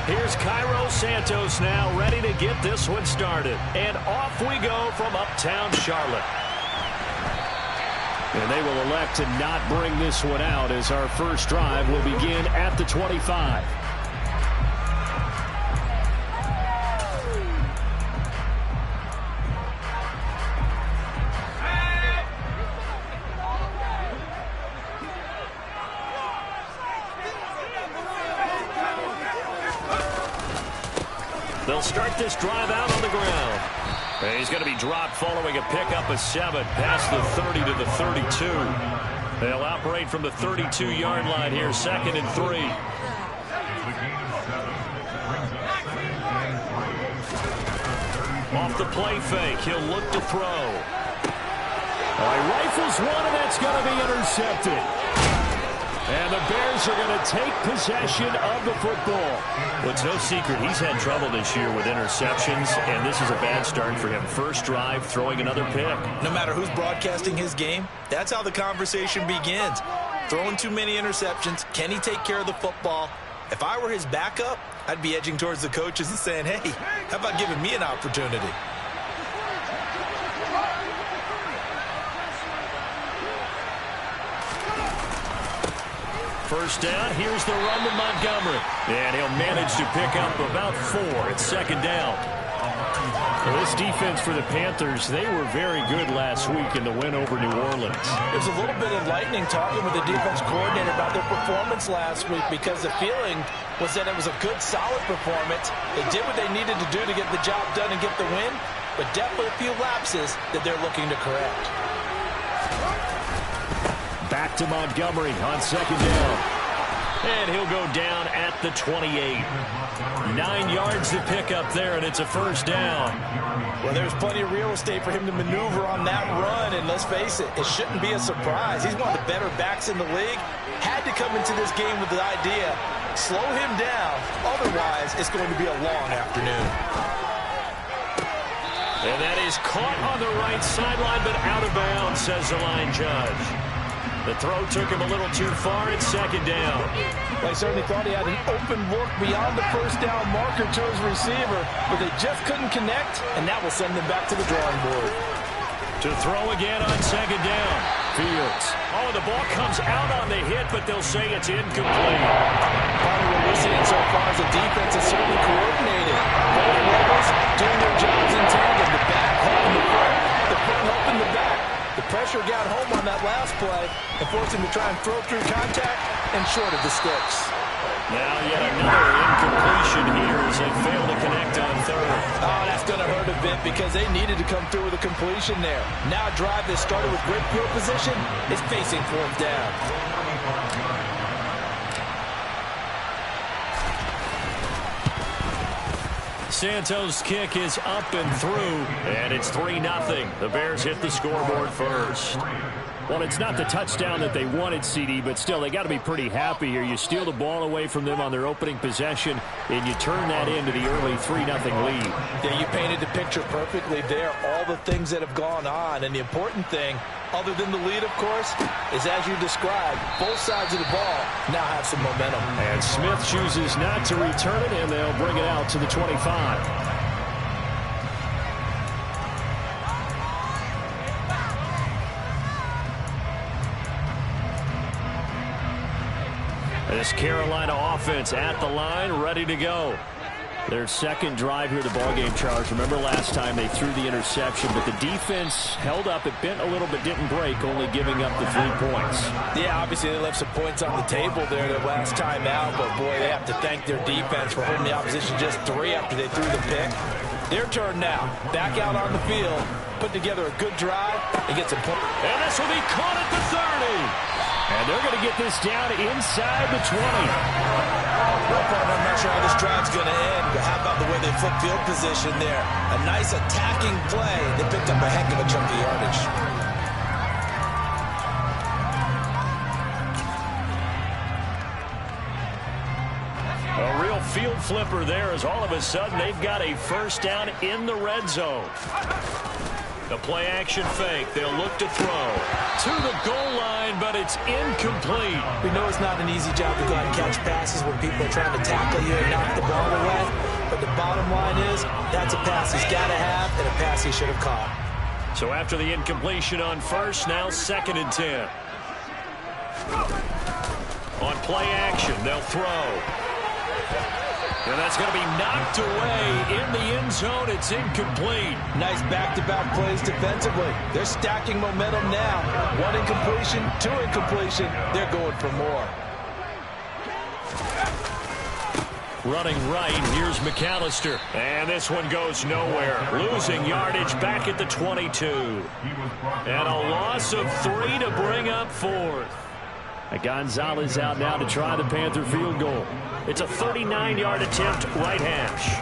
Here's Cairo Santos now ready to get this one started. And off we go from uptown Charlotte. And they will elect to not bring this one out as our first drive will begin at the 25. They'll start this drive out on the ground. And he's going to be dropped following a pickup of 7 past the 30 to the 32. They'll operate from the 32-yard line here, 2nd and 3. Off the play fake, he'll look to throw. He rifles one, and that's going to be intercepted. And the Bears are going to take possession of the football. Well, it's no secret he's had trouble this year with interceptions, and this is a bad start for him. First drive, throwing another pick. No matter who's broadcasting his game, that's how the conversation begins. Throwing too many interceptions. Can he take care of the football? If I were his backup, I'd be edging towards the coaches and saying, hey, how about giving me an opportunity? First down, here's the run to Montgomery. And he'll manage to pick up about 4 at 2nd down. Well, this defense for the Panthers, they were very good last week in the win over New Orleans. There's a little bit enlightening talking with the defense coordinator about their performance last week because the feeling was that it was a good, solid performance. They did what they needed to do to get the job done and get the win, but definitely a few lapses that they're looking to correct. Back to Montgomery on 2nd down. And he'll go down at the 28. 9 yards to pick up there, and it's a first down. Well, there's plenty of real estate for him to maneuver on that run, and let's face it, it shouldn't be a surprise. He's one of the better backs in the league. Had to come into this game with the idea, slow him down, otherwise it's going to be a long afternoon. And that is caught on the right sideline, but out of bounds, says the line judge. The throw took him a little too far at 2nd down. Well, he certainly thought he had an open look beyond the first down marker to his receiver, but they just couldn't connect, and that will send them back to the drawing board. To throw again on 2nd down. Fields. Oh, the ball comes out on the hit, but they'll say it's incomplete. Part of what we're seeing so far is the defense is certainly coordinated. Both levels doing their jobs in tandem. The back helping the front helping the back. The pressure got home on that last play and forced him to try and throw through contact and short of the sticks. Now yet another incompletion here as they fail to connect on 3rd. Oh, that's going to hurt a bit because they needed to come through with a completion there. Now a drive that started with great field position is facing 4th down. Santos' kick is up and through, and it's 3-0. The Bears hit the scoreboard first. Well, it's not the touchdown that they wanted, CD, but still, they got to be pretty happy here. You steal the ball away from them on their opening possession, and you turn that into the early 3-0 lead. Yeah, you painted the picture perfectly there, all the things that have gone on, and the important thing, other than the lead, of course, is as you described, both sides of the ball now have some momentum. And Smith chooses not to return it, and they'll bring it out to the 25. This Carolina offense at the line, ready to go. Their second drive here, the ballgame, Charles. Remember last time they threw the interception, but the defense held up. It bent a little but didn't break, only giving up the 3 points. Yeah, obviously they left some points on the table there the last time out, but boy, they have to thank their defense for holding the opposition just 3 after they threw the pick. Their turn now. Back out on the field, put together a good drive, and get some points. And this will be caught at the 30. And they're going to get this down inside the 20. Well, partner, I'm not sure how this drive's going to end, but how about the way they flip field position there? A nice attacking play. They picked up a heck of a chunk of yardage. A real field flipper there as all of a sudden they've got a first down in the red zone. The play action fake. They'll look to throw to the goal line, but it's incomplete. We know it's not an easy job to go out and catch passes when people are trying to tackle you and knock the ball away. But the bottom line is that's a pass he's got to have and a pass he should have caught. So after the incompletion on first, now 2nd and 10. On play action, they'll throw. And that's going to be knocked away in the end zone. It's incomplete. Nice back-to-back plays defensively. They're stacking momentum now. 1 incompletion, 2 incompletion. They're going for more. Running right, here's McAllister. And this one goes nowhere. Losing yardage back at the 22. And a loss of 3 to bring up 4th. Gonzalez out now to try the Panther field goal. It's a 39-yard attempt, right hash.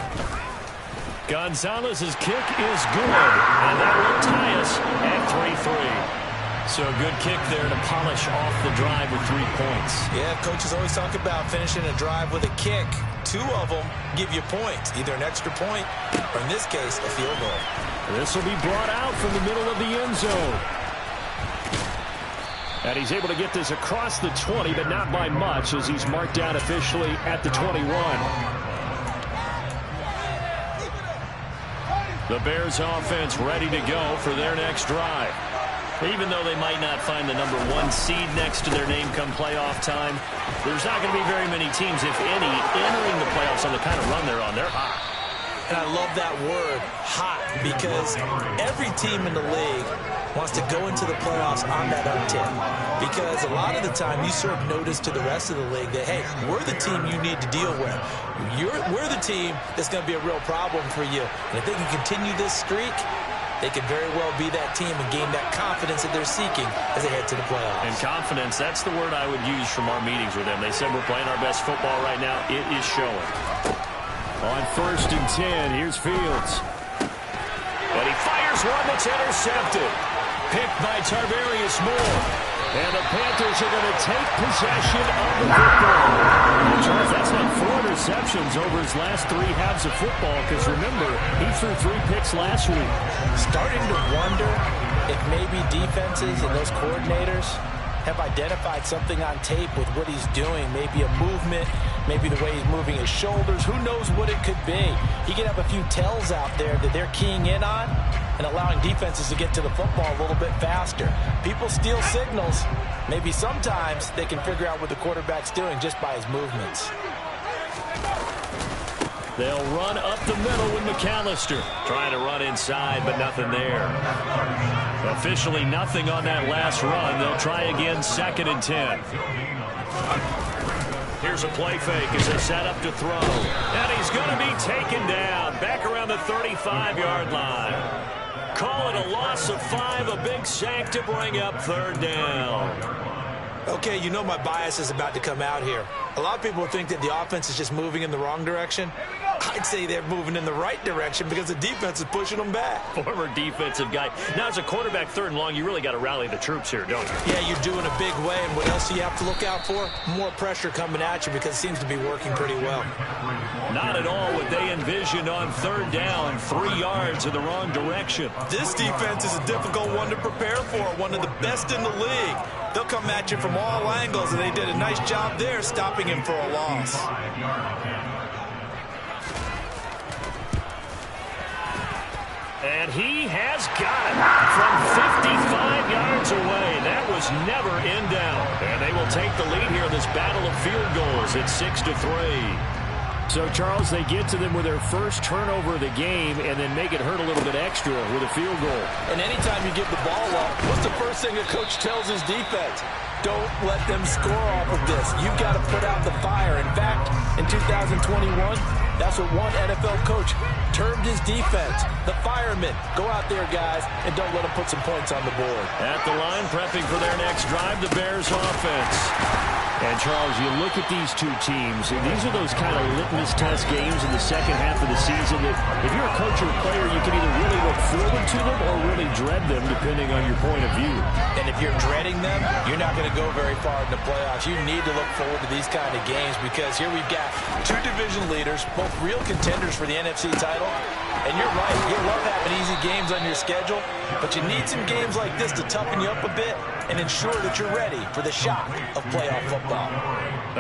Gonzalez's kick is good, and that will tie us at 3-3. So a good kick there to polish off the drive with 3 points. Yeah, coaches always talk about finishing a drive with a kick. 2 of them give you points, either an extra point or, in this case, a field goal. This will be brought out from the middle of the end zone. And he's able to get this across the 20, but not by much, as he's marked down officially at the 21. The Bears offense ready to go for their next drive. Even though they might not find the number 1 seed next to their name come playoff time, there's not going to be very many teams, if any, entering the playoffs on the kind of run they're on. They're hot. And I love that word, hot, because every team in the league wants to go into the playoffs on that uptick. Because a lot of the time you serve notice to the rest of the league that, hey, we're the team you need to deal with. We're the team that's going to be a real problem for you. And if they can continue this streak, they could very well be that team and gain that confidence that they're seeking as they head to the playoffs. And confidence, that's the word I would use from our meetings with them. They said we're playing our best football right now. It is showing. On 1st and 10, here's Fields. And he fires one that's intercepted. Picked by Tarvarius Moore. And the Panthers are going to take possession of the football. Charles, that's like 4 interceptions over his last 3 halves of football, because remember, he threw 3 picks last week. Starting to wonder if maybe defenses and those coordinators have identified something on tape with what he's doing. Maybe a movement, maybe the way he's moving his shoulders. Who knows what it could be? He could have a few tells out there that they're keying in on and allowing defenses to get to the football a little bit faster. People steal signals. Maybe sometimes they can figure out what the quarterback's doing just by his movements. They'll run up the middle with McAllister. Trying to run inside, but nothing there. Officially nothing on that last run. They'll try again, 2nd and 10. Here's a play fake as they set up to throw. And he's going to be taken down back around the 35-yard line. Call it a loss of 5, a big sack to bring up 3rd down. Okay, you know my bias is about to come out here. A lot of people think that the offense is just moving in the wrong direction. I'd say they're moving in the right direction because the defense is pushing them back. Former defensive guy. Now, as a quarterback 3rd and long, you really got to rally the troops here, don't you? Yeah, you're doing a big way, and what else do you have to look out for? More pressure coming at you because it seems to be working pretty well. Not at all what they envisioned on 3rd down, 3 yards in the wrong direction. This defense is a difficult one to prepare for, one of the best in the league. They'll come at you from all angles, and they did a nice job there stopping him for a loss. And he has got it from 55 yards away. That was never in doubt. And they will take the lead here in this battle of field goals at 6-3. So, Charles, they get to them with their first turnover of the game and then make it hurt a little bit extra with a field goal. And anytime you give the ball up, what's the first thing a coach tells his defense? Don't let them score off of this. You've got to put out the fire. In fact, in 2021, that's what one NFL coach termed his defense. The firemen. Go out there, guys, and don't let them put some points on the board. At the line, prepping for their next drive, the Bears offense. And, Charles, you look at these two teams, and these are those kind of litmus test games in the second half of the season that if you're a coach or a player, you can either really look forward to them or really dread them, depending on your point of view. And if you're dreading them, you're not going to go very far in the playoffs. You need to look forward to these kind of games because here we've got two division leaders, both real contenders for the NFC title. And you're right, you love having easy games on your schedule, but you need some games like this to toughen you up a bit and ensure that you're ready for the shock of playoff football.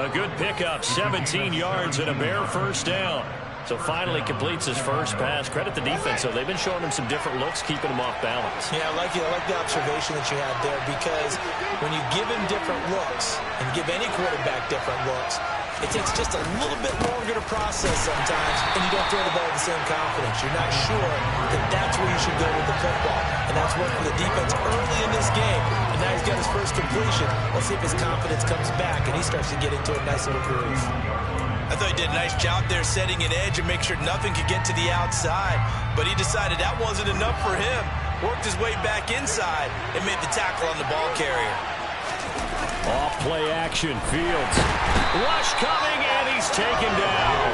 A good pickup, 17 yards and a Bear first down. So finally completes his first pass. Credit the defense, so they've been showing him some different looks, keeping him off balance. Yeah, I like the observation that you had there because when you give him different looks and give any quarterback different looks, it takes just a little bit longer to process sometimes, and you don't throw the ball with the same confidence. You're not sure that that's where you should go with the football, and that's worked for the defense early in this game, and now he's got his first completion. Let's see if his confidence comes back, and he starts to get into a nice little groove. I thought he did a nice job there setting an edge and make sure nothing could get to the outside, but he decided that wasn't enough for him. Worked his way back inside and made the tackle on the ball carrier. Off play action, Fields. Rush coming, and he's taken down.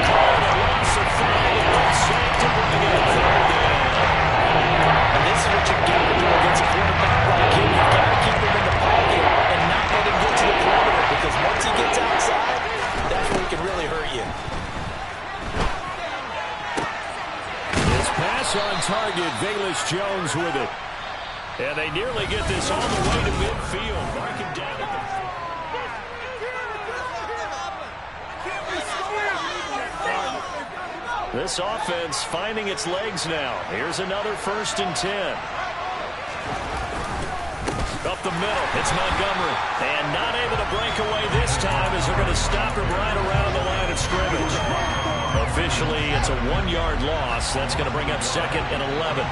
Called a loss of 5, and safe to bring it third down. And this is what you've got to do against a quarterback like him. You've got to keep him in the pocket and not let him get to the perimeter because once he gets outside, that's where he can really hurt you. This pass on target, Velus Jones with it. And they nearly get this all the way to midfield. Marking down at the... This offense finding its legs now. Here's another 1st and 10. Up the middle, it's Montgomery. And not able to break away this time as they're going to stop him right around the line of scrimmage. Officially, it's a 1-yard loss. That's going to bring up 2nd and 11.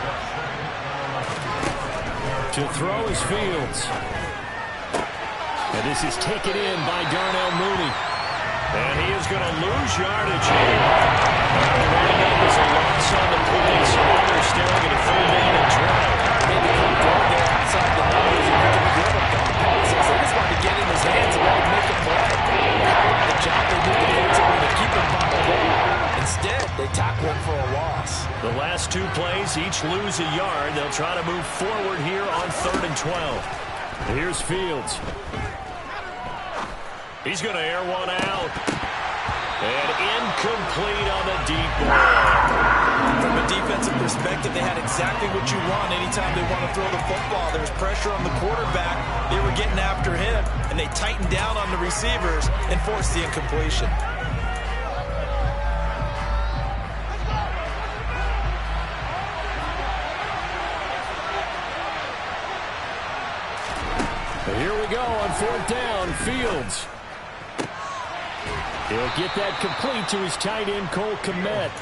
To throw is Fields. And this is taken in by Darnell Mooney. And he is going to lose yardage here. Running up is a loss on the play, so now they're staring at a 3rd down and 12. Maybe come down there outside the numbers and make a good process. They just want to get in his hands and let him make a play. The job they do defensively to keep him bottled up. Instead, they tackle him for a loss. The last 2 plays each lose a yard. They'll try to move forward here on 3rd and 12. Here's Fields. He's going to air one out. And incomplete on the deep ball. From a defensive perspective, they had exactly what you want anytime they want to throw the football. There was pressure on the quarterback. They were getting after him, and they tightened down on the receivers and forced the incompletion. Here we go on 4th down, Fields. He'll get that complete to his tight end, Cole Kmet.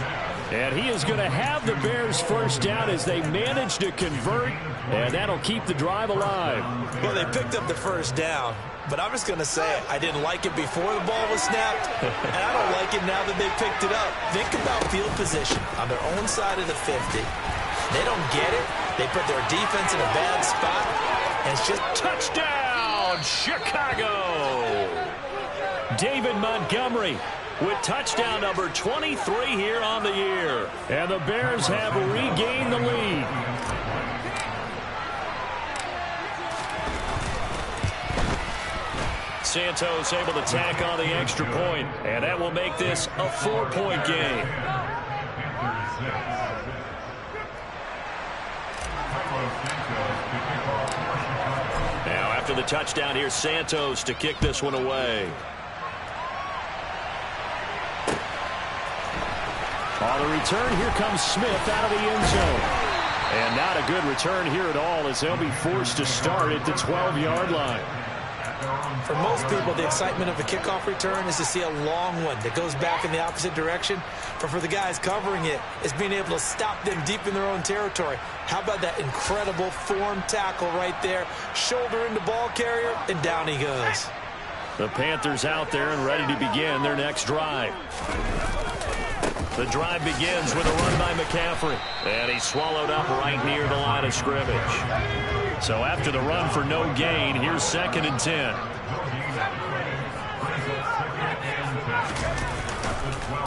And he is going to have the Bears first down as they manage to convert, and that'll keep the drive alive. Well, they picked up the first down, but I'm just going to say it. I didn't like it before the ball was snapped, and I don't like it now that they picked it up. Think about field position on their own side of the 50. They don't get it. They put their defense in a bad spot, and it's just touchdown, Chicago! David Montgomery with touchdown number 23 here on the year. And the Bears have regained the lead. Santos able to tack on the extra point, and that will make this a 4-point game. Now after the touchdown, here's Santos to kick this one away. On the return, here comes Smith out of the end zone. And not a good return here at all as they'll be forced to start at the 12-yard line. For most people, the excitement of a kickoff return is to see a long one that goes back in the opposite direction. But for the guys covering it, it's being able to stop them deep in their own territory. How about that incredible form tackle right there? Shoulder into ball carrier, and down he goes. The Panthers out there and ready to begin their next drive. The drive begins with a run by McCaffrey. And he's swallowed up right near the line of scrimmage. So after the run for no gain, here's 2nd and 10.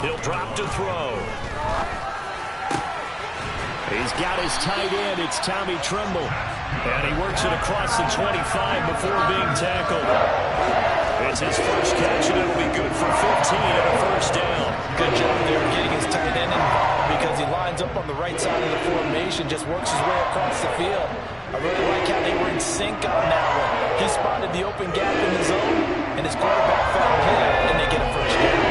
He'll drop to throw. He's got his tight end. It's Tommy Tremble. And he works it across the 25 before being tackled. It's his first catch, and it'll be good for 15 and a first down. Good job there getting his tight end involved because he lines up on the right side of the formation, just works his way across the field. I really like how they were in sync on that one. He spotted the open gap in the zone, and his quarterback followed him, and they get a first down.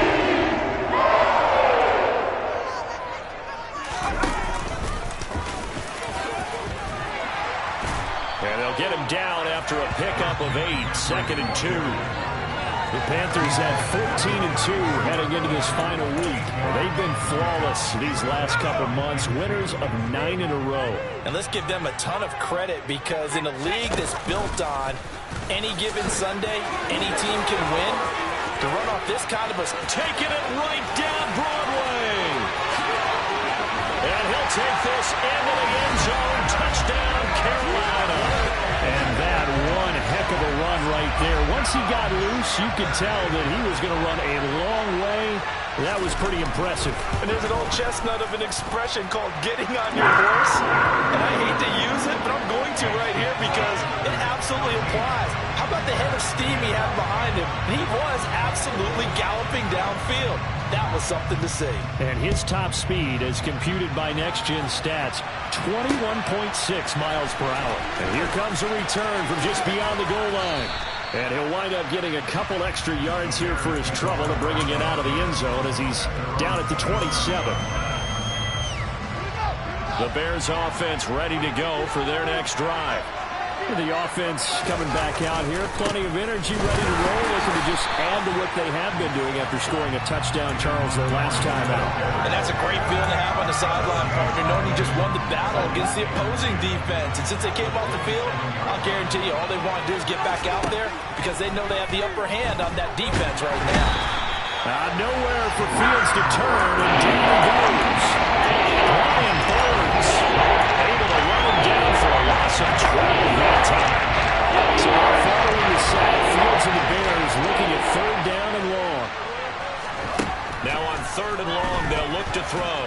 And they'll get him down after a pickup of 8, 2nd and 2. The Panthers at 14-2 heading into this final week. They've been flawless these last couple months, winners of 9 in a row. And let's give them a ton of credit because in a league that's built on any given Sunday, any team can win. To run off this kind of a... Taking it right down Broadway. And he'll take this into the end zone. Touchdown, Carolina. And that one heck of a run right there. Once he got loose, you could tell that he was going to run a long way. That was pretty impressive. And there's an old chestnut of an expression called getting on your horse. And I hate to use it, but I'm going to right here because it absolutely applies. How about the head of steam he had behind him? He was absolutely galloping downfield. That was something to see. And his top speed, as computed by Next Gen Stats, 21.6 miles per hour. And here comes a return from just beyond the goal line. And he'll wind up getting a couple extra yards here for his trouble and bringing it out of the end zone as he's down at the 27. The Bears offense ready to go for their next drive. The offense coming back out here. Plenty of energy, ready to roll. Looking to just add to what they have been doing after scoring a touchdown, Charles, their last time out. And that's a great feeling to have on the sideline, partner, knowing you just won the battle against the opposing defense. And since they came off the field, I'll guarantee you all they want to do is get back out there because they know they have the upper hand on that defense right now. Nowhere for Fields to turn, and down he goes. Brian Burns able to run him down for a loss of 12 that time. So following the sack, Fields and the Bears looking at 3rd down and long. Now on 3rd and long, they'll look to throw.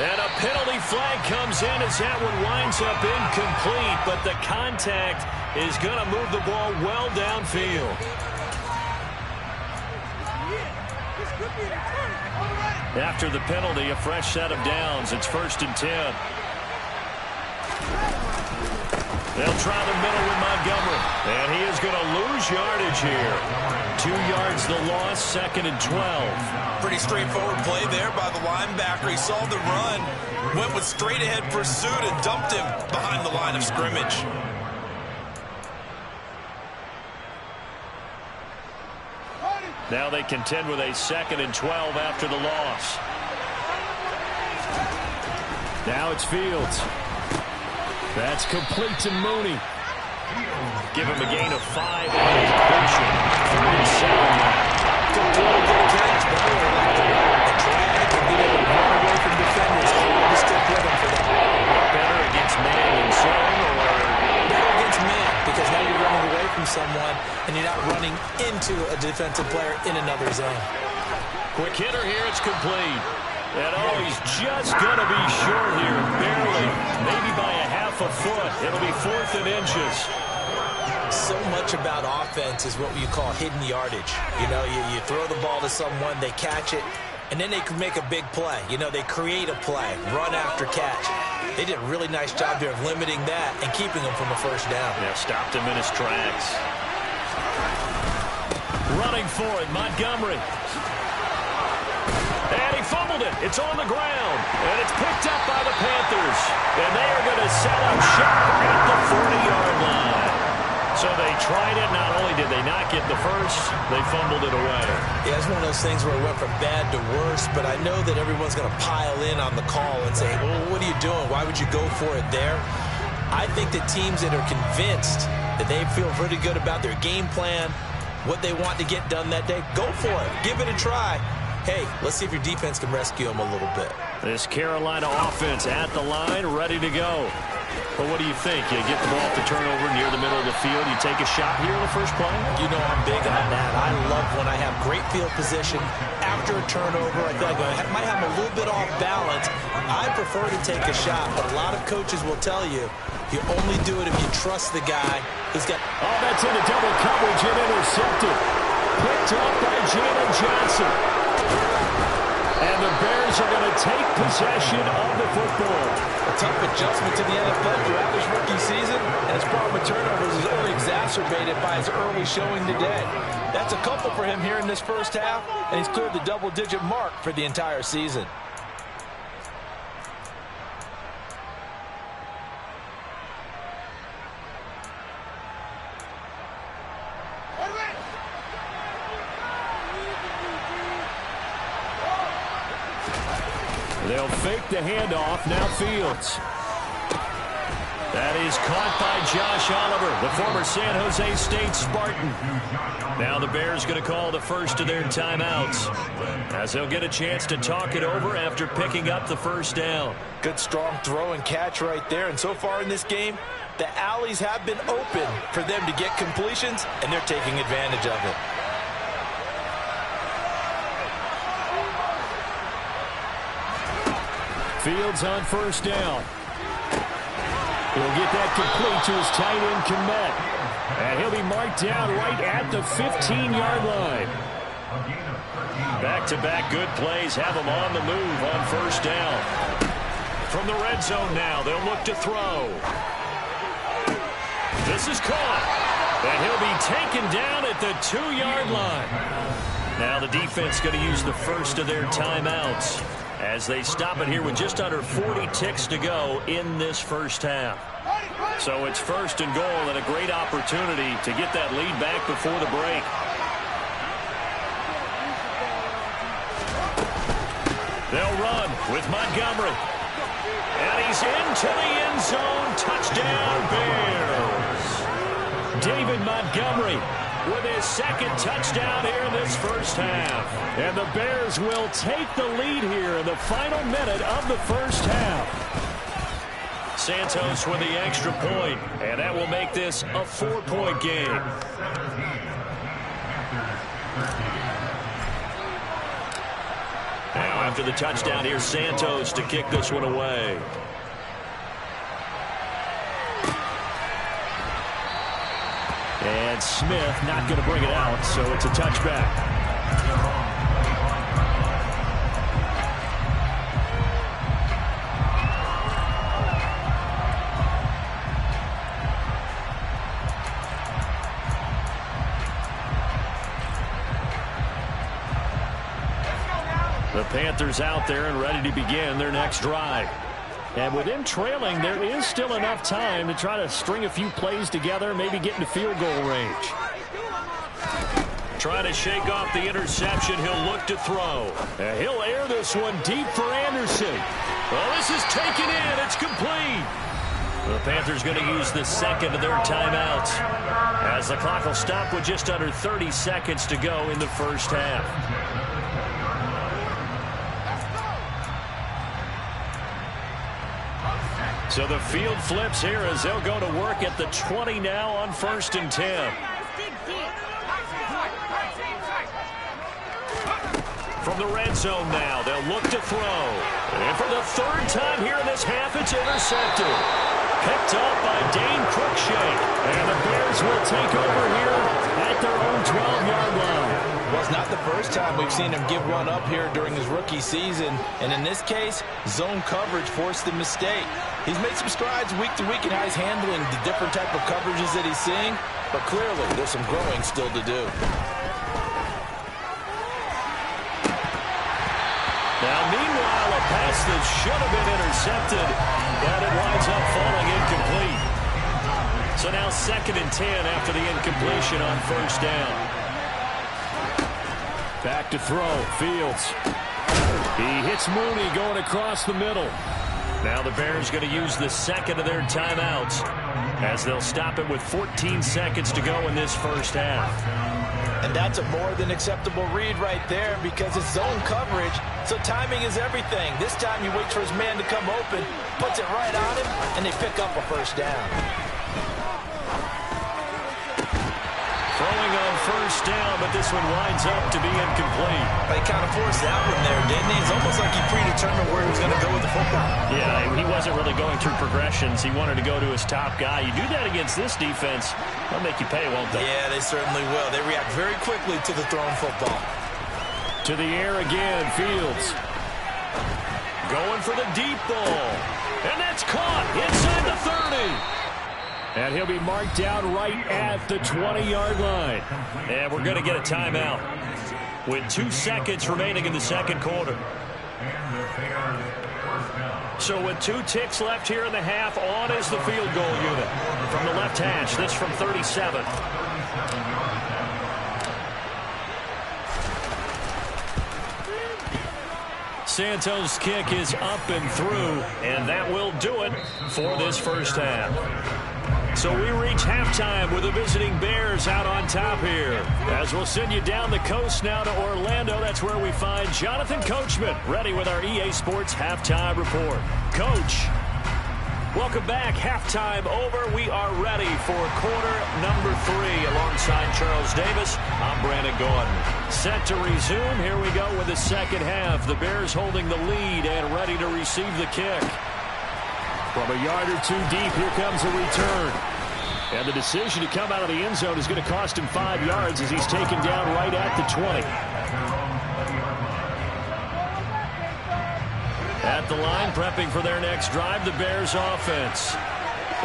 And a penalty flag comes in as that one winds up incomplete, but the contact is going to move the ball well downfield. After the penalty, a fresh set of downs. It's 1st and 10. They'll try the middle with Montgomery. And he is going to lose yardage here. 2 yards the loss, 2nd and 12. Pretty straightforward play there by the linebacker. He saw the run, went with straight-ahead pursuit, and dumped him behind the line of scrimmage. Now they contend with a 2nd and 12 after the loss. Now it's Fields. That's complete to Mooney. Give him a gain of 5 on the completion. 3 and 7 now. Good catch, but they were like the drag and being able to run away from defenders. Hard to stick with them for that. Better against man than zone, or better against man because now you're running away from someone and you're not running into a defensive player in another zone. Quick hitter here, it's complete. And oh, he's just going to be short here, barely, maybe by a half a foot. It'll be 4th and inches. So much about offense is what you call hidden yardage. You know, you throw the ball to someone, they catch it, and then they can make a big play. You know, they create a play, run after catch. They did a really nice job there of limiting that and keeping him from a first down. Yeah, stopped him in his tracks. Running for it, Montgomery. And he fumbled it. It's on the ground. And it's picked up by the Panthers. And they are going to set up shop at the 40-yard line. So they tried it. Not only did they not get the first, they fumbled it away. Yeah, it's one of those things where it went from bad to worse, but I know that everyone's going to pile in on the call and say, well, what are you doing? Why would you go for it there? I think that teams that are convinced that they feel pretty good about their game plan, what they want to get done that day, go for it. Give it a try. hey, let's see if your defense can rescue them a little bit. This Carolina offense at the line, ready to go. But what do you think? You get the ball off the turnover near the middle of the field. You take a shot here in the first play? You know I'm big on that. I love when I have great field position after a turnover. I feel like I might have a little bit off balance. I prefer to take a shot, but a lot of coaches will tell you only do it if you trust the guy who's got... Oh, that's into double coverage and intercepted. Picked up by Jalen Johnson. And the Bears are going to take possession of the football. A tough adjustment to the NFL throughout his rookie season, and his problem with turnovers is only exacerbated by his early showing today. That's a couple for him here in this first half, and he's cleared the double-digit mark for the entire season. They'll fake the handoff. Now Fields. That is caught by Josh Oliver, the former San Jose State Spartan. Now the Bears going to call the first of their timeouts, as they'll get a chance to talk it over after picking up the first down. Good strong throw and catch right there. And so far in this game, the alleys have been open for them to get completions, and they're taking advantage of it. Fields on first down. He'll get that complete to his tight end, Kmet. And he'll be marked down right at the 15-yard line. Back-to-back good plays have him on the move on first down. From the red zone now, they'll look to throw. This is caught. And he'll be taken down at the 2-yard line. Now the defense going to use the first of their timeouts, as they stop it here with just under 40 ticks to go in this first half. So it's first and goal, and a great opportunity to get that lead back before the break. They'll run with Montgomery. And he's into the end zone. Touchdown, Bears. David Montgomery with his second touchdown here in this first half. And the Bears will take the lead here in the final minute of the first half. Santos with the extra point, and that will make this a 4-point game. Now after the touchdown, here's Santos to kick this one away. And Smith not going to bring it out, so it's a touchback. The Panthers out there and ready to begin their next drive. And with them trailing, there is still enough time to try to string a few plays together, maybe get into field goal range. Trying to shake off the interception. He'll look to throw. And he'll air this one deep for Anderson. Well, this is taken in. It's complete. The Panthers going to use the second of their timeouts, as the clock will stop with just under 30 seconds to go in the first half. So the field flips here as they'll go to work at the 20 now on 1st and 10. From the red zone now, they'll look to throw. And for the third time here in this half, it's intercepted. Picked up by Dane Cruikshank. And the Bears will take over here at their own 12-yard line. Well, it's not the first time we've seen him give one up here during his rookie season. And in this case, zone coverage forced the mistake. He's made some strides week to week in how he's handling the different type of coverages that he's seeing. But clearly, there's some growing still to do. Now, meanwhile, a pass that should have been intercepted, but it winds up falling incomplete. So now 2nd and 10 after the incompletion on first down. Back to throw, Fields. He hits Mooney going across the middle. Now the Bears going to use the second of their timeouts, as they'll stop it with 14 seconds to go in this first half. And that's a more than acceptable read right there because it's zone coverage, so timing is everything. This time he waits for his man to come open, puts it right on him, and they pick up a first down. Throwing on first down, but this one winds up to be incomplete. They kind of forced that one there, didn't he? It's almost like he predetermined where he was going to go with the football. Yeah, he wasn't really going through progressions. He wanted to go to his top guy. You do that against this defense, they'll make you pay, won't they? Yeah, they certainly will. They react very quickly to the thrown football. To the air again, Fields. Going for the deep ball. And that's caught inside the 30. And he'll be marked down right at the 20-yard line. And we're going to get a timeout with 2 seconds remaining in the second quarter. So with 2 ticks left here in the half, on is the field goal unit from the left hash. This from 37. Santos' kick is up and through, and that will do it for this first half. So we reach halftime with the visiting Bears out on top here. As we'll send you down the coast now to Orlando. That's where we find Jonathan Coachman ready with our EA Sports Halftime Report. Coach, welcome back. Halftime over. We are ready for quarter number 3 alongside Charles Davis. I'm Brandon Gordon. Set to resume. Here we go with the second half. The Bears holding the lead and ready to receive the kick. From a yard or 2 deep, here comes a return. And the decision to come out of the end zone is going to cost him 5 yards as he's taken down right at the 20. At the line, prepping for their next drive, the Bears offense.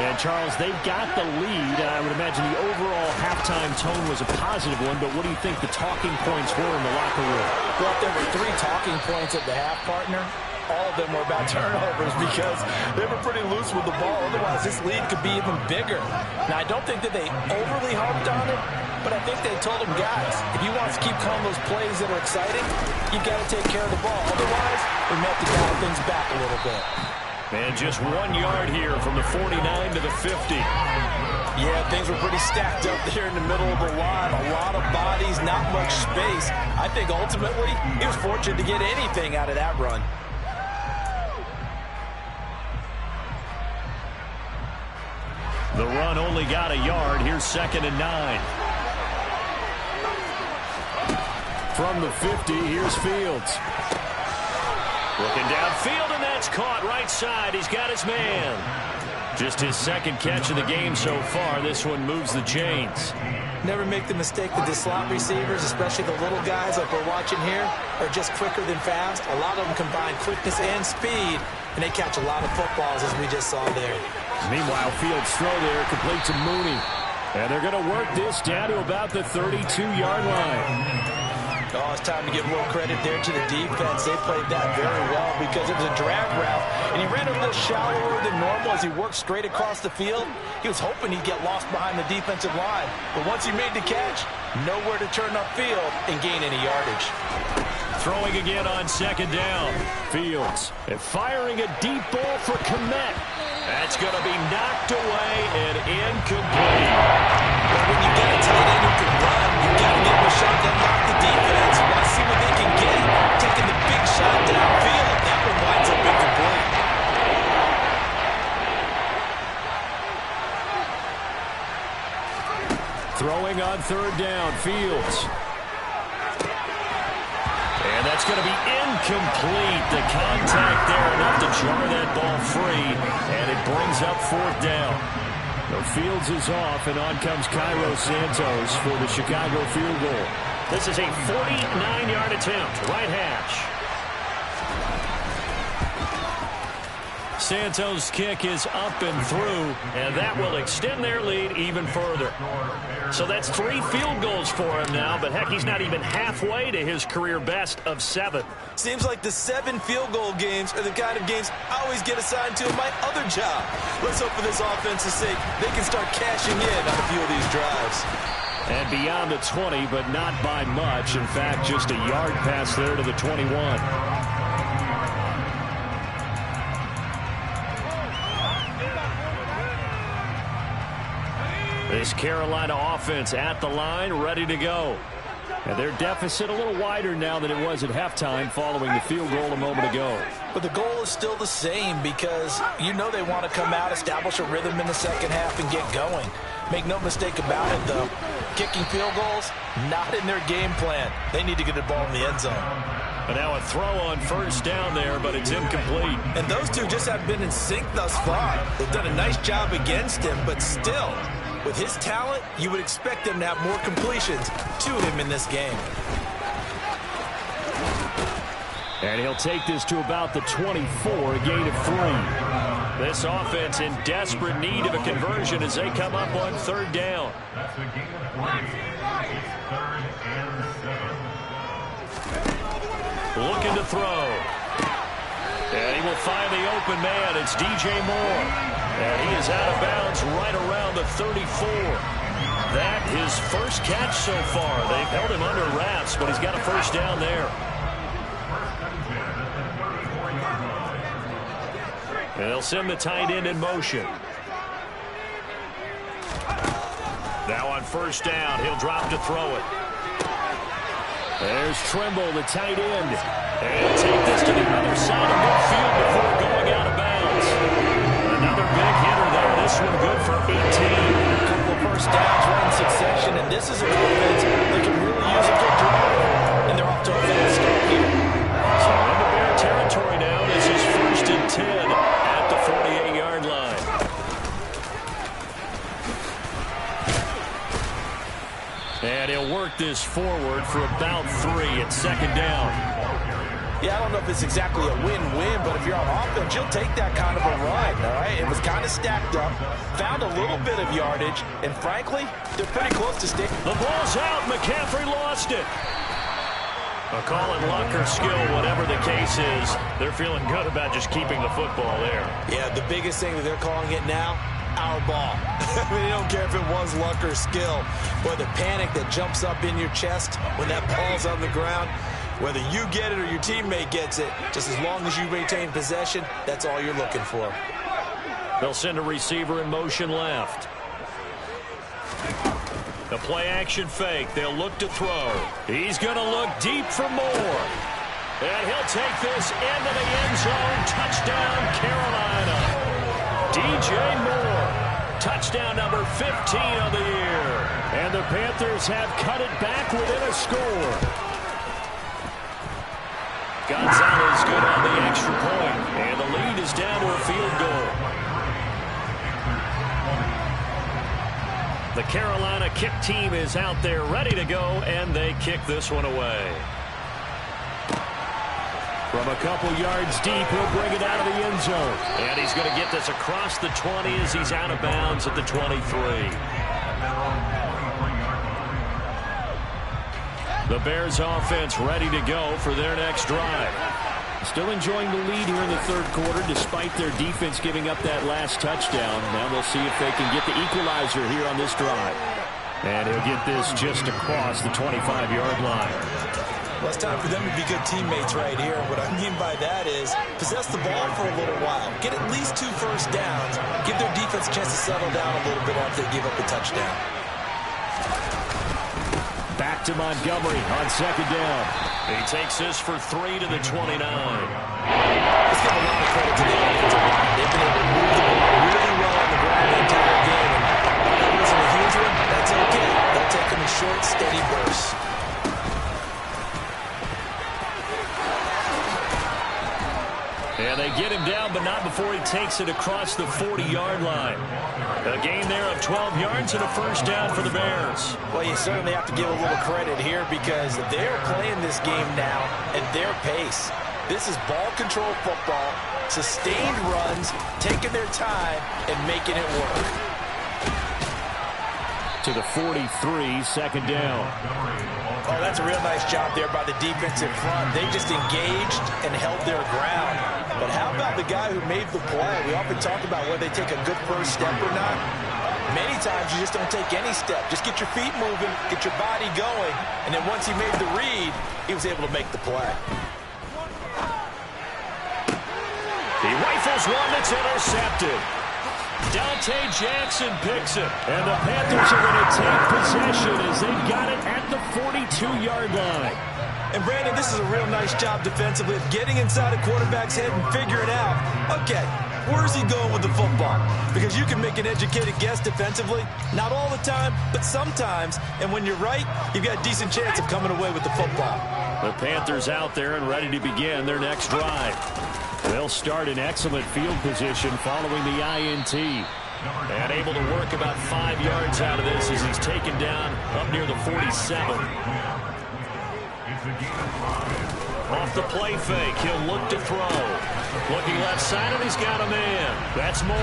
And, Charles, they've got the lead. I would imagine the overall halftime tone was a positive one, but what do you think the talking points were in the locker room? Well, if there were 3 talking points at the half, partner, all of them were about turnovers because they were pretty loose with the ball. Otherwise, this lead could be even bigger. Now, I don't think that they overly harped on it, but I think they told them, guys, if you want to keep calling those plays that are exciting, you've got to take care of the ball. Otherwise, we may have to dial things back a little bit. And just 1 yard here from the 49 to the 50. Yeah, things were pretty stacked up there in the middle of the line. A lot of bodies, not much space. I think ultimately he was fortunate to get anything out of that run. The run only got a yard. Here's 2nd and 9. From the 50, here's Fields. Looking downfield, and that's caught right side. He's got his man. Just his 2nd catch of the game so far. This one moves the chains. Never make the mistake that the slot receivers, especially the little guys like we're watching here, are just quicker than fast. A lot of them combine quickness and speed, and they catch a lot of footballs, as we just saw there. Meanwhile, Fields' throw there complete to Mooney. And they're going to work this down to about the 32-yard line. Oh, it's time to give a little credit there to the defense. They played that very well because it was a drag route, and he ran a little shallower than normal as he worked straight across the field. He was hoping he'd get lost behind the defensive line, but once he made the catch, nowhere to turn upfield and gain any yardage. Throwing again on 2nd down. Fields and firing a deep ball for Kmet. That's going to be knocked away and incomplete. But when you get a tight end who can run, you've got to give him a shot to unlock the defense. You want to see what they can get. Taking the big shot downfield. That one winds up incomplete. Throwing on 3rd down. Fields. And that's going to be incomplete. The contact there enough to jar that ball free. And it brings up 4th down. The Fields is off, and on comes Cairo Santos for the Chicago field goal. This is a 49-yard attempt. Right hash. Santos' kick is up and through, and that will extend their lead even further. So that's 3 field goals for him now, but heck, he's not even halfway to his career best of 7. Seems like the 7 field goal games are the kind of games I always get assigned to in my other job. Let's hope for this offense's sake they can start cashing in on a few of these drives. And beyond the 20, but not by much. In fact, just a yard pass there to the 21. This Carolina offense at the line, ready to go. And their deficit a little wider now than it was at halftime following the field goal a moment ago. But the goal is still the same because you know they want to come out, establish a rhythm in the second half, and get going. Make no mistake about it, though. Kicking field goals, not in their game plan. They need to get the ball in the end zone. And now a throw on first down there, but it's incomplete. And those two just have been in sync thus far. They've done a nice job against him, but still, with his talent, you would expect them to have more completions to him in this game. And he'll take this to about the 24, a gain of 3. This offense in desperate need of a conversion as they come up on third down. That's a gain of 3. Third and 7. Looking to throw. And he will find the open man. It's DJ Moore. And he is out of bounds right around the 34. That his first catch so far. They've held him under wraps, but he's got a first down there. And they'll send the tight end in motion. Now on first down, he'll drop to throw it. There's Trimble, the tight end. And he'll take this to the other side of midfield before going out of bounds. Another big hitter there. This one good for 18. A couple of first downs right in succession, and this is an offense that can really use a good drive. And they're off to a fast start here. So into Bear territory now. This is 1st and 10 at the 48-yard line. And he'll work this forward for about 3 at second down. Yeah, I don't know if it's exactly a win-win, but if you're on offense, you'll take that kind of a run, all right? It was kind of stacked up, found a little bit of yardage, and frankly, they're pretty close to sticking. The ball's out. McCaffrey lost it. A call it luck or skill, whatever the case is, they're feeling good about just keeping the football there. Yeah, the biggest thing that they're calling it now, our ball. I mean, they don't care if it was luck or skill. Boy, the panic that jumps up in your chest when that ball's on the ground, whether you get it or your teammate gets it, just as long as you retain possession, that's all you're looking for. They'll send a receiver in motion left. The play-action fake. They'll look to throw. He's going to look deep for more. And he'll take this into the end zone. Touchdown, Carolina. DJ Moore. Touchdown number 15 of the year. And the Panthers have cut it back within a score. Gonzalez good on the extra point. And the lead is down to a field goal. The Carolina kick team is out there ready to go, and they kick this one away. From a couple yards deep, he'll bring it out of the end zone. And he's going to get this across the 20 as he's out of bounds at the 23. The Bears offense ready to go for their next drive. Still enjoying the lead here in the third quarter despite their defense giving up that last touchdown. Now we'll see if they can get the equalizer here on this drive. And he'll get this just across the 25-yard line. Well, it's time for them to be good teammates right here. What I mean by that is possess the ball for a little while. Get at least 2 first downs. Give their defense a chance to settle down a little bit after they give up the touchdown. Back to Montgomery on second down. He takes this for 3 to the 29. Let's give a lot of credit to the offensive line. They've been able to move the ball really well on the ground the entire game. And that wasn't a huge one. That's okay. They'll take them in short, steady bursts. And they get him down, but not before he takes it across the 40-yard line. A gain there of 12 yards and a first down for the Bears. Well, you certainly have to give a little credit here because they're playing this game now at their pace. This is ball control football, sustained runs, taking their time, and making it work. To the 43, second down. Oh, that's a real nice job there by the defensive front. They just engaged and held their ground. But how about the guy who made the play? We often talk about whether they take a good first step or not. Many times you just don't take any step. Just get your feet moving, get your body going, and then once he made the read, he was able to make the play. He rifles one that's intercepted. Dante Jackson picks it. And the Panthers are going to take possession as they've got it at the 42. 42-yard line. And Brandon, this is a real nice job defensively of getting inside a quarterback's head and figuring out, okay, where's he going with the football? Because you can make an educated guess defensively, not all the time, but sometimes. And when you're right, you've got a decent chance of coming away with the football. The Panthers out there and ready to begin their next drive. They'll start in excellent field position following the INT. And able to work about 5 yards out of this as he's taken down up near the 47. Off the play fake, he'll look to throw. Looking left side, and he's got a man. That's Moore.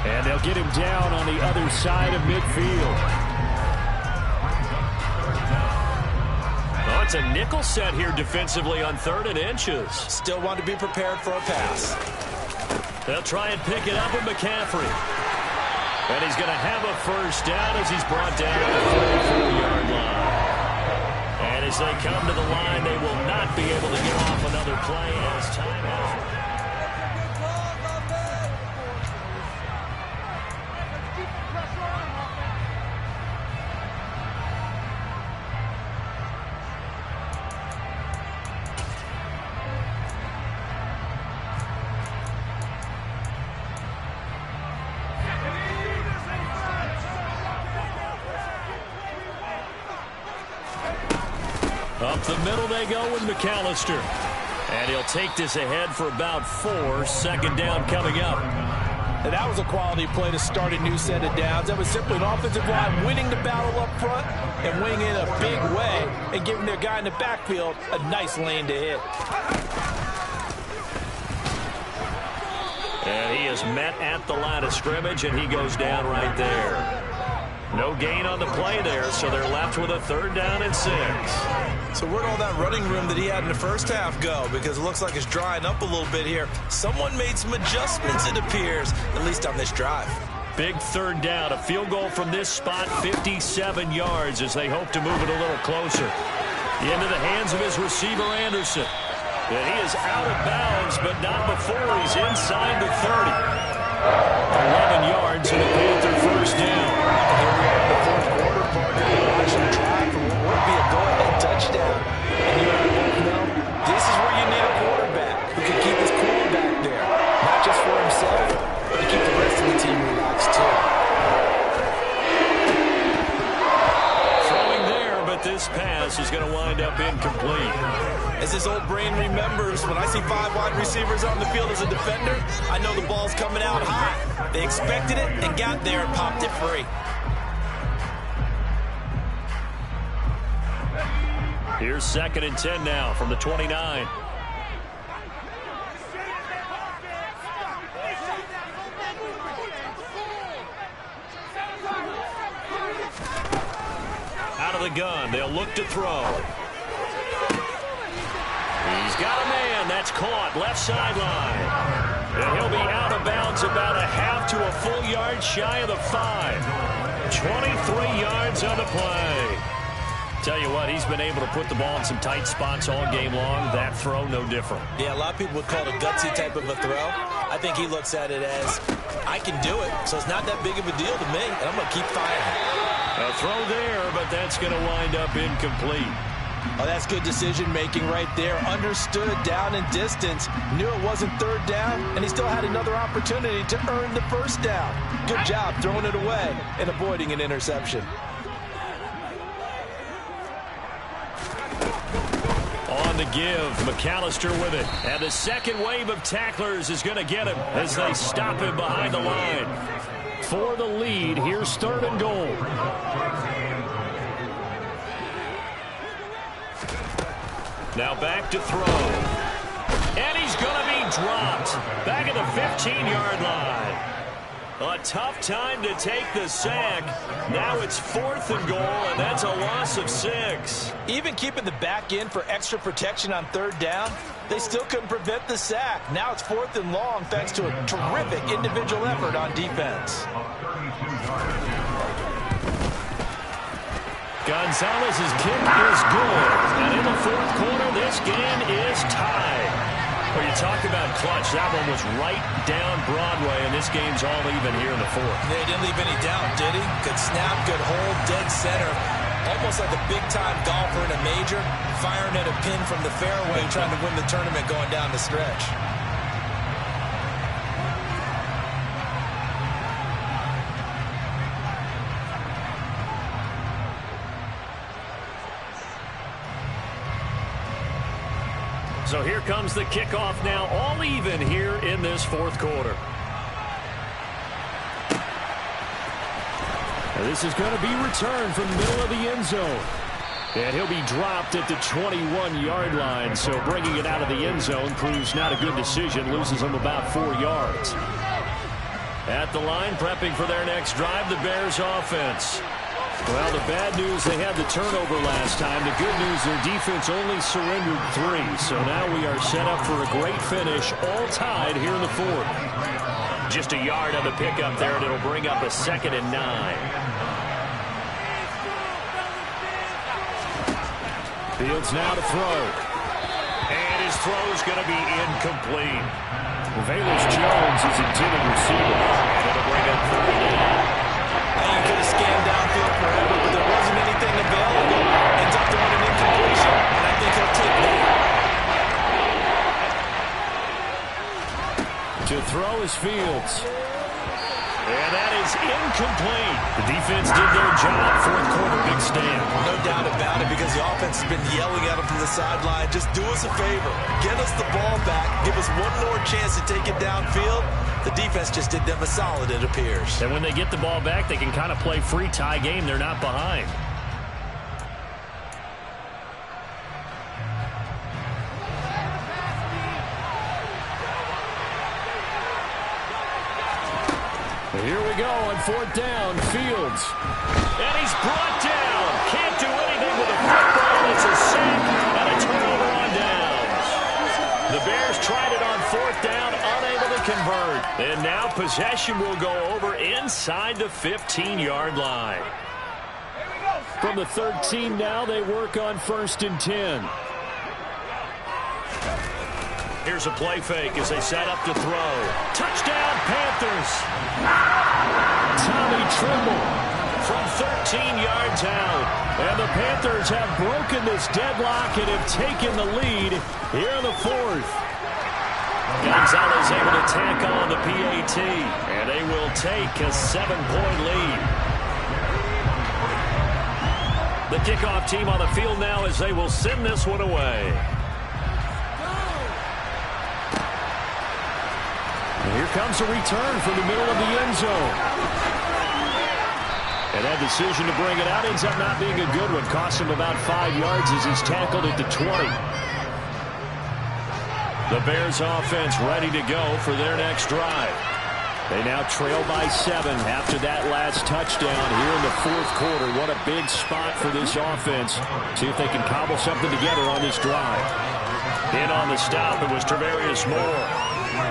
And they'll get him down on the other side of midfield. Oh, it's a nickel set here defensively on 3rd and inches. Still want to be prepared for a pass. They'll try and pick it up with McCaffrey. And he's going to have a first down as he's brought down at the 44-yard line. And as they come to the line, they will not be able to get off another play as time has. Up the middle they go with McAllister. And he'll take this ahead for about 4. 2nd down coming up. And that was a quality play to start a new set of downs. That was simply an offensive line winning the battle up front and winning in a big way and giving their guy in the backfield a nice lane to hit. And he is met at the line of scrimmage, and he goes down right there. No gain on the play there, so they're left with a 3rd down and 6. So where'd all that running room that he had in the first half go? Because it looks like it's drying up a little bit here. Someone made some adjustments, it appears, at least on this drive. Big 3rd down, a field goal from this spot, 57 yards as they hope to move it a little closer. Into the hands of his receiver, Anderson. And he is out of bounds, but not before he's inside the 30. 11 yards and a Panther first down. Here we are in the 4th quarter, partner. Watching the drive for what would be a go-ahead touchdown. And you and I both know this is where you need a quarterback who can keep his cool back there. Not just for himself, but to keep the rest of the team relaxed too. Throwing there, but this pass is going to wind up incomplete. As his old brain remembers, when I see 5 wide receivers on the field as a defender, I know the ball's coming out high. They expected it and got there and popped it free. Here's 2nd and 10 now from the 29. Out of the gun, they'll look to throw. He's got a man. That's caught. Left sideline. And he'll be out of bounds about a half to a full yard shy of the 5. 23 yards on the play. Tell you what, he's been able to put the ball in some tight spots all game long. That throw, no different. Yeah, a lot of people would call it a gutsy type of a throw. I think he looks at it as, I can do it, so it's not that big of a deal to me, and I'm going to keep firing. A throw there, but that's going to wind up incomplete. Oh, that's good decision-making right there. Understood down and distance. Knew it wasn't 3rd down, and he still had another opportunity to earn the 1st down. Good job throwing it away and avoiding an interception. On the give, McAllister with it. And the second wave of tacklers is going to get him as they stop him behind the line. For the lead, here's 3rd and goal. Now back to throw. And he's going to be dropped. Back at the 15-yard line. A tough time to take the sack. Now it's 4th and goal, and that's a loss of 6. Even keeping the back in for extra protection on 3rd down, they still couldn't prevent the sack. Now it's 4th and long thanks to a terrific individual effort on defense. Gonzalez's kick is good. And in the 4th quarter, this game is tied. When you talk about clutch, that one was right down Broadway, and this game's all even here in the 4th. They didn't leave any doubt, did he? Good snap, good hold, dead center. Almost like a big-time golfer in a major, firing at a pin from the fairway, trying to win the tournament going down the stretch. So here comes the kickoff now, all even here in this fourth quarter. Now this is going to be returned from the middle of the end zone. And he'll be dropped at the 21-yard line. So bringing it out of the end zone proves not a good decision. Loses him about 4 yards. At the line, prepping for their next drive, the Bears offense. Well, the bad news, they had the turnover last time. The good news, their defense only surrendered 3. So now we are set up for a great finish, all tied here in the fourth. Just a yard on the pickup there, and it'll bring up a 2nd and 9. Fields now to throw. And his throw is going to be incomplete. Velus Jones is intended receiver. And it'll bring up 3rd down. You could have scanned downfield forever, but there wasn't anything available. Ends up throwing an incompletion, and I think he'll take that. To throw is Fields. And that is incomplete. The defense did their job. Fourth quarter, big stand. No doubt about it, because the offense has been yelling at him from the sideline. Just do us a favor. Get us the ball back. Give us one more chance to take it downfield. The defense just did them a solid, it appears. And when they get the ball back, they can kind of play free tie game. They're not behind. Here we go on 4th down. Fields. And he's brought down. Can't do anything with a football. It's a sack and a turnover on downs. The Bears tried it on 4th down, unable to convert. And now possession will go over inside the 15-yard line. From the 13 now, they work on 1st and 10. Here's a play fake as they set up to throw. Touchdown, Panthers. Tommy Tremble from 13 yards out. And the Panthers have broken this deadlock and have taken the lead here in the fourth. Gonzalez able to tack on the PAT. And they will take a 7-point lead. The kickoff team on the field now as they will send this one away. And here comes a return from the middle of the end zone. And that decision to bring it out ends up not being a good one. Cost him about 5 yards as he's tackled at the 20. The Bears offense ready to go for their next drive. They now trail by 7 after that last touchdown here in the fourth quarter. What a big spot for this offense. See if they can cobble something together on this drive. In on the stop, it was Travarius Moore.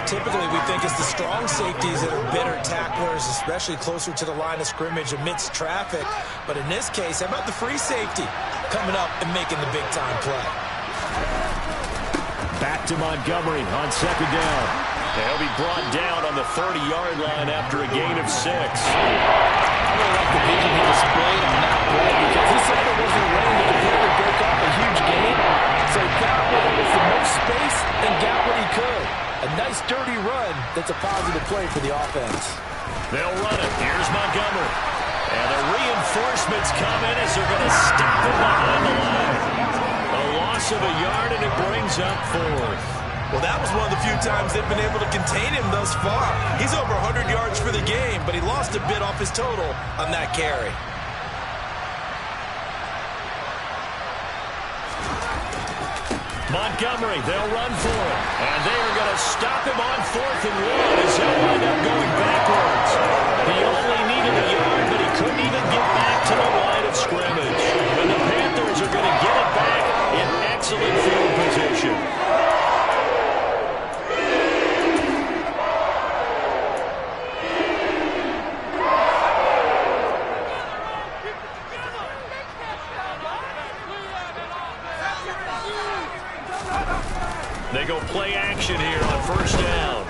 Typically, we think it's the strong safeties that are better tacklers, especially closer to the line of scrimmage amidst traffic. But in this case, how about the free safety coming up and making the big-time play? Back to Montgomery on 2nd down. He'll be brought down on the 30-yard line after a gain of 6. I really like the vision he displayed on that play because he said there wasn't a way he could really break off a huge gain. So he got where there was the most space and got what he could. A nice, dirty run that's a positive play for the offense. They'll run it. Here's Montgomery. And the reinforcements come in as they're going to stop him behind the line. A loss of a yard, and it brings up 4th. Well, that was one of the few times they've been able to contain him thus far. He's over 100 yards for the game, but he lost a bit off his total on that carry. Montgomery, they'll run for it. And they are going to stop him on 4th and 1 as he'll wind up going backwards. He only needed a yard, but he couldn't even get back to the line of scrimmage. And the Panthers are going to get it back in excellent field position. They go play action here on 1st down.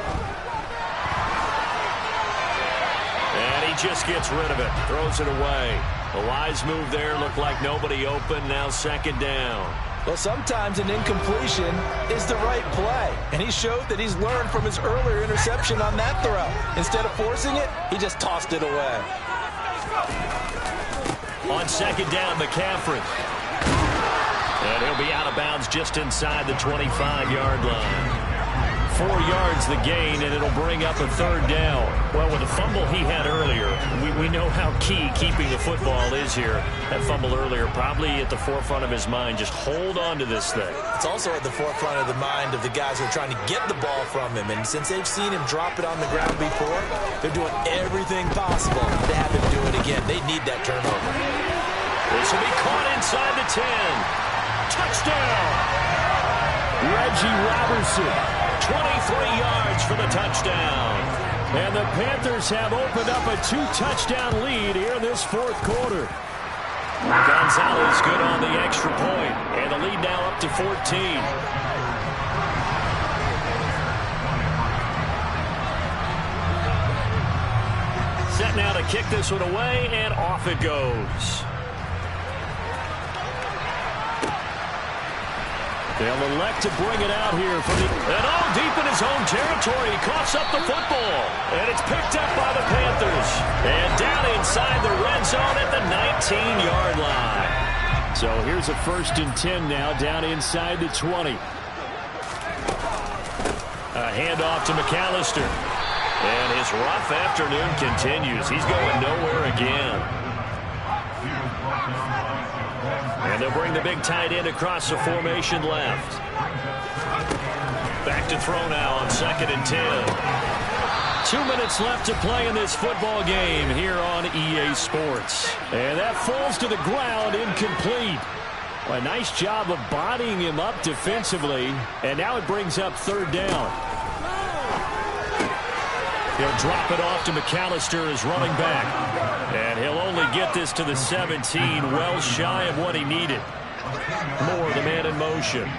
And he just gets rid of it, throws it away. A wise move there. Looked like nobody open. Now second down. Well, sometimes an incompletion is the right play, and he showed that he's learned from his earlier interception on that throw. Instead of forcing it, he just tossed it away. On second down, McCaffrey. And he'll be out of bounds just inside the 25-yard line. 4 yards the gain, and it'll bring up a third down. Well, with the fumble he had earlier, we know how key keeping the football is here. That fumble earlier probably at the forefront of his mind. Just hold on to this thing. It's also at the forefront of the mind of the guys who are trying to get the ball from him. And since they've seen him drop it on the ground before, they're doing everything possible to have him do it again. They need that turnover. This will be caught inside the 10. Touchdown! Reggie Robertson. 23 yards for the touchdown. And the Panthers have opened up a 2-touchdown lead here in this fourth quarter. Gonzalez good on the extra point. And the lead now up to 14. Set now to kick this one away, and off it goes. They'll elect to bring it out here from the... And all deep in his own territory. He coughs up the football. And it's picked up by the Panthers. And down inside the red zone at the 19-yard line. So here's a 1st and 10 now down inside the 20. A handoff to McAllister. And his rough afternoon continues. He's going nowhere again. And they'll bring the big tight end across the formation left. Back to throw now on 2nd and 10. 2 minutes left to play in this football game here on EA Sports. And that falls to the ground, incomplete. A nice job of bodying him up defensively. And now it brings up 3rd down. He'll drop it off to McAllister as running back. And he'll only get this to the 17, well shy of what he needed. Moore, the man in motion.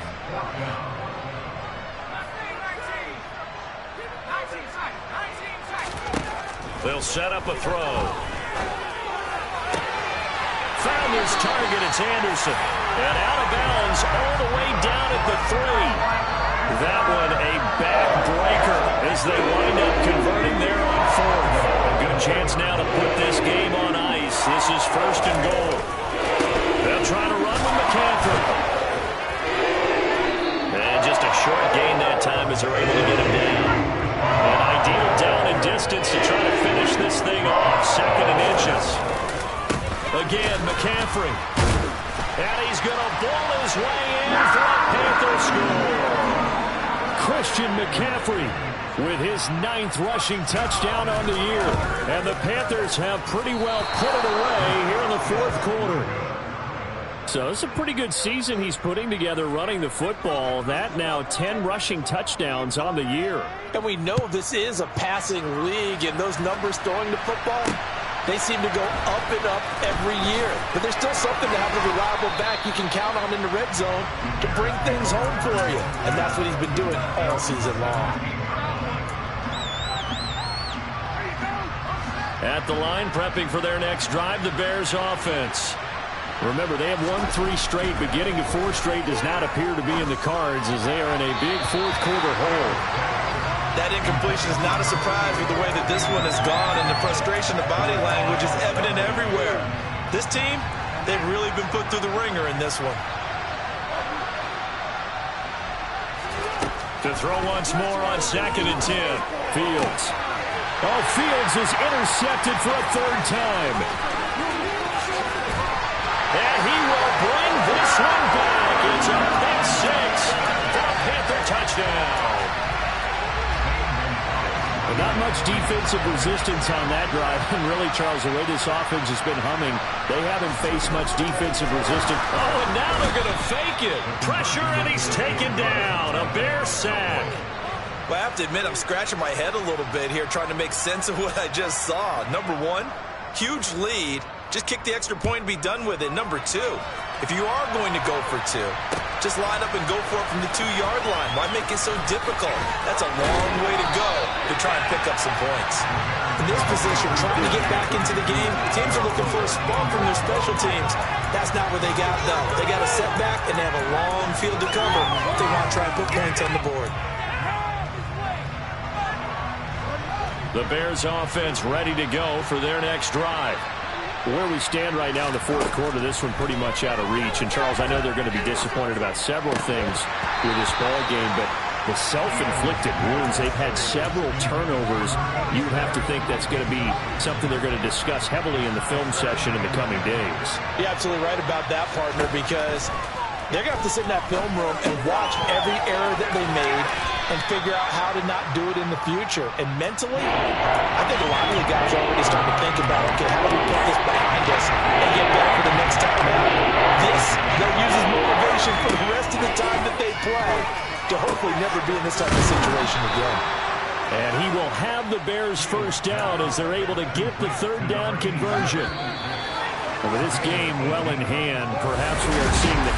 They'll set up a throw. Found his target, it's Anderson. And out of bounds all the way down at the 3. That one a backbreaker as they wind up converting there on 4th. A good chance now to put this game on ice. This is 1st and goal. They'll try to run with McCaffrey. And just a short gain that time as they're able to get him down. An ideal down and distance to try to finish this thing off. 2nd and inches. Again, McCaffrey. And he's going to ball his way in for a Panther score. Christian McCaffrey with his 9th rushing touchdown on the year. And the Panthers have pretty well put it away here in the 4th quarter. So it's a pretty good season he's putting together running the football. That now 10 rushing touchdowns on the year. And we know this is a passing league, and those numbers throwing the football, they seem to go up and up every year. But there's still something to have a reliable back you can count on in the red zone to bring things home for you. And that's what he's been doing all season long. At the line, prepping for their next drive, the Bears offense. Remember, they have won 3 straight, but getting to 4 straight does not appear to be in the cards as they are in a big 4th quarter hole. That incompletion is not a surprise with the way that this one has gone, and the frustration, the body language is evident everywhere. This team, they've really been put through the ringer in this one. To throw once more on 2nd and 10. Fields. Oh, Fields is intercepted for a 3rd time. And he will bring this one back. It's a pick 6 for a Panther touchdown. But not much defensive resistance on that drive. And really, Charles, the way this offense has been humming, they haven't faced much defensive resistance. Oh, and now they're going to fake it. Pressure, and he's taken down. A Bear sack. Well, I have to admit, I'm scratching my head a little bit here trying to make sense of what I just saw. Number 1, huge lead. Just kick the extra point and be done with it. Number 2, if you are going to go for 2, Just line up and go for it from the 2-yard line. Why make it so difficult? That's a long way to go to try and pick up some points. In this position, trying to get back into the game, teams are looking for a spark from their special teams. That's not what they got, though. They got a setback, and they have a long field to cover if they want to try and put points on the board. The Bears offense ready to go for their next drive. Where we stand right now in the fourth quarter, this one pretty much out of reach. And, Charles, I know they're going to be disappointed about several things with this ball game, but the self-inflicted wounds, they've had several turnovers. You have to think that's going to be something they're going to discuss heavily in the film session in the coming days. You're absolutely right about that, partner, because they're going to have to sit in that film room and watch every error that they made and figure out how to not do it in the future. And mentally, I think a lot of the guys are already starting to think about, okay, how do we put this behind us and get better for the next time out? This, they'll use as motivation for the rest of the time that they play to hopefully never be in this type of situation again. And he will have the Bears first down as they're able to get the third down conversion. And with this game well in hand, perhaps we are seeing the